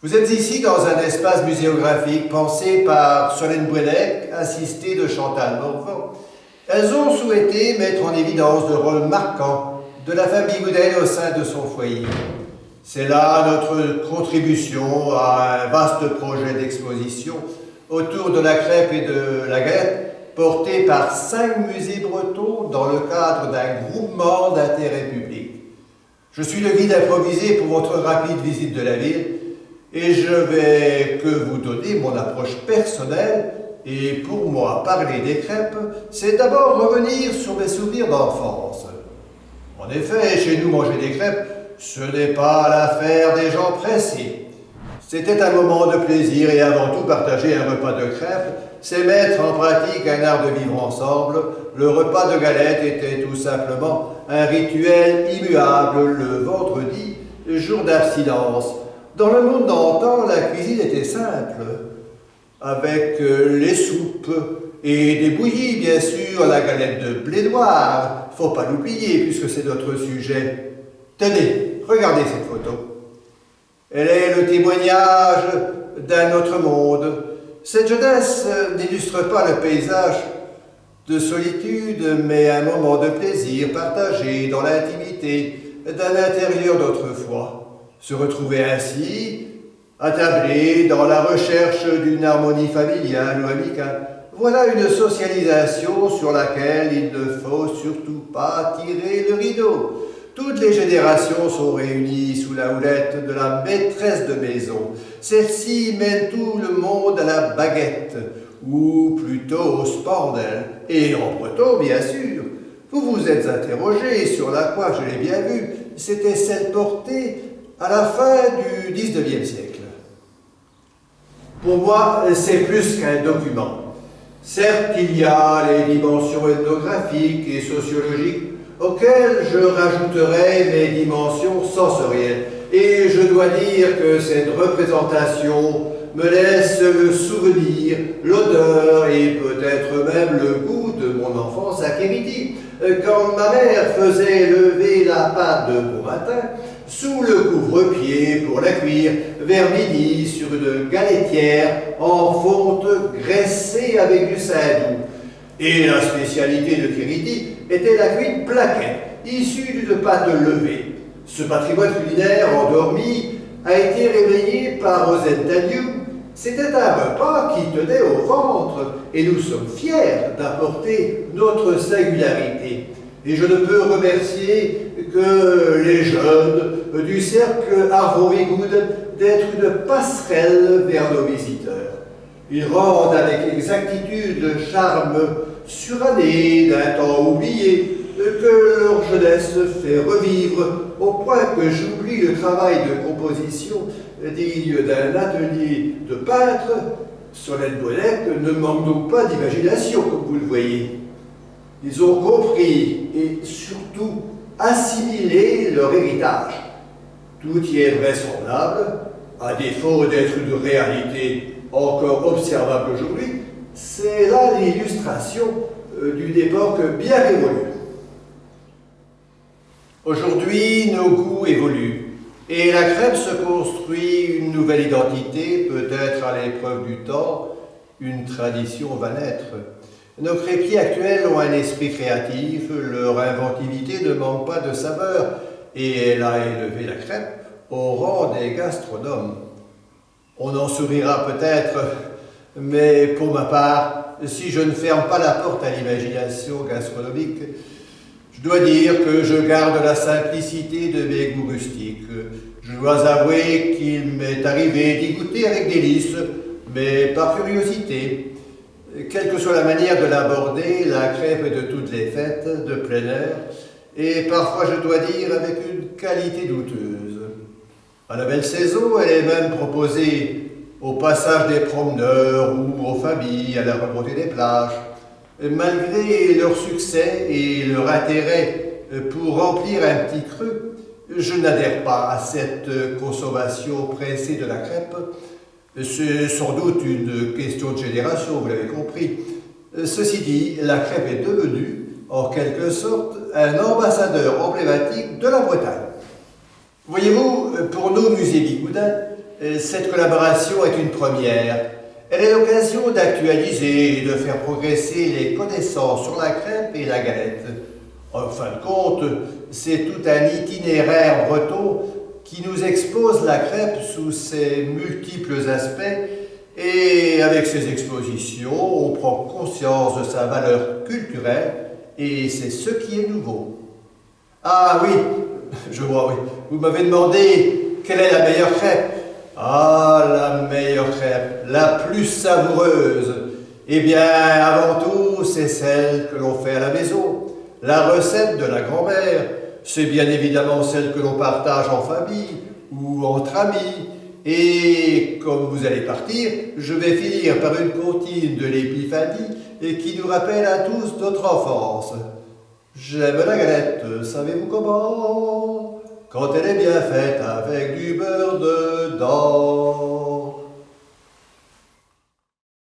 Vous êtes ici dans un espace muséographique pensé par Solène Bouellec, assistée de Chantal Morvan. Elles ont souhaité mettre en évidence le rôle marquant de la famille Goudel au sein de son foyer. C'est là notre contribution à un vaste projet d'exposition autour de la crêpe et de la galette, porté par 5 musées bretons dans le cadre d'un groupement d'intérêt public. Je suis le guide improvisé pour votre rapide visite de la ville et je vais que vous donner mon approche personnelle. Et pour moi, parler des crêpes, c'est d'abord revenir sur mes souvenirs d'enfance. En effet, chez nous, manger des crêpes, ce n'est pas l'affaire des gens pressés. C'était un moment de plaisir et avant tout, partager un repas de crêpes, c'est mettre en pratique un art de vivre ensemble. Le repas de galette était tout simplement un rituel immuable le vendredi, jour d'abstinence. Dans le monde d'antan, la cuisine était simple, avec les soupes et des bouillies, bien sûr, la galette de blé noir, faut pas l'oublier puisque c'est notre sujet. Tenez, regardez cette photo. Elle est le témoignage d'un autre monde. Cette jeunesse n'illustre pas le paysage de solitude, mais un moment de plaisir partagé dans l'intimité d'un intérieur d'autrefois. Se retrouver ainsi, attablé dans la recherche d'une harmonie familiale ou amicale, voilà une socialisation sur laquelle il ne faut surtout pas tirer le rideau. Toutes les générations sont réunies sous la houlette de la maîtresse de maison. Celle-ci mène tout le monde à la baguette, ou plutôt au spandel, et en breton bien sûr. Vous vous êtes interrogé sur la coiffe, je l'ai bien vu, c'était celle portée à la fin du XIXe siècle. Pour moi, c'est plus qu'un document. Certes, il y a les dimensions ethnographiques et sociologiques auxquelles je rajouterai mes dimensions sensorielles. Et je dois dire que cette représentation me laisse le souvenir, l'odeur et peut-être même le goût de mon enfance à Kémiti, quand ma mère faisait lever la pâte de bon matin sous le couvre-pied pour la cuire vers midi sur une galettière en fonte graissée avec du saindoux. Et la spécialité de Kémiti était la cuite plaquette, issue d'une pâte levée. Ce patrimoine culinaire endormi a été réveillé par Rosette Taliou. C'était un repas qui tenait au ventre et nous sommes fiers d'apporter notre singularité. Et je ne peux remercier que les jeunes du cercle Arvor-Vigoud d'être une passerelle vers nos visiteurs. Ils rendent avec exactitude le charme suranné d'un temps oublié que leur jeunesse fait revivre au point que j'oublie le travail de composition digne d'un atelier de peintre. Solène Bouellec ne manque donc pas d'imagination, comme vous le voyez. Ils ont compris et surtout assimilé leur héritage. Tout y est vraisemblable, à défaut d'être une réalité encore observable aujourd'hui. C'est là l'illustration d'une époque bien révolue. Aujourd'hui, nos goûts évoluent et la crêpe se construit une nouvelle identité, peut-être à l'épreuve du temps, une tradition va naître. Nos crêpiers actuels ont un esprit créatif, leur inventivité ne manque pas de saveur et elle a élevé la crêpe au rang des gastronomes. On en sourira peut-être, mais pour ma part, si je ne ferme pas la porte à l'imagination gastronomique, je dois dire que je garde la simplicité de mes goûts rustiques. Je dois avouer qu'il m'est arrivé d'y goûter avec délice, mais par curiosité. Quelle que soit la manière de l'aborder, la crêpe est de toutes les fêtes, de plein air, et parfois, je dois dire, avec une qualité douteuse. À la belle saison, elle est même proposée au passage des promeneurs ou aux familles à la remontée des plages. Malgré leur succès et leur intérêt pour remplir un petit creux, je n'adhère pas à cette consommation pressée de la crêpe. C'est sans doute une question de génération, vous l'avez compris. Ceci dit, la crêpe est devenue, en quelque sorte, un ambassadeur emblématique de la Bretagne. Voyez-vous, pour nos musées bigoudins, Cette collaboration est une première. Elle est l'occasion d'actualiser et de faire progresser les connaissances sur la crêpe et la galette. En fin de compte, c'est tout un itinéraire breton qui nous expose la crêpe sous ses multiples aspects et avec ces expositions, on prend conscience de sa valeur culturelle et c'est ce qui est nouveau. Ah oui, je vois, oui. Vous m'avez demandé quelle est la meilleure crêpe. Ah, la meilleure crêpe, la plus savoureuse. Eh bien, avant tout, c'est celle que l'on fait à la maison. La recette de la grand-mère, c'est bien évidemment celle que l'on partage en famille ou entre amis. Et comme vous allez partir, je vais finir par une comptine de l'épiphanie et qui nous rappelle à tous notre enfance. J'aime la galette, savez-vous comment? Quand elle est bien faite avec du beurre dedans.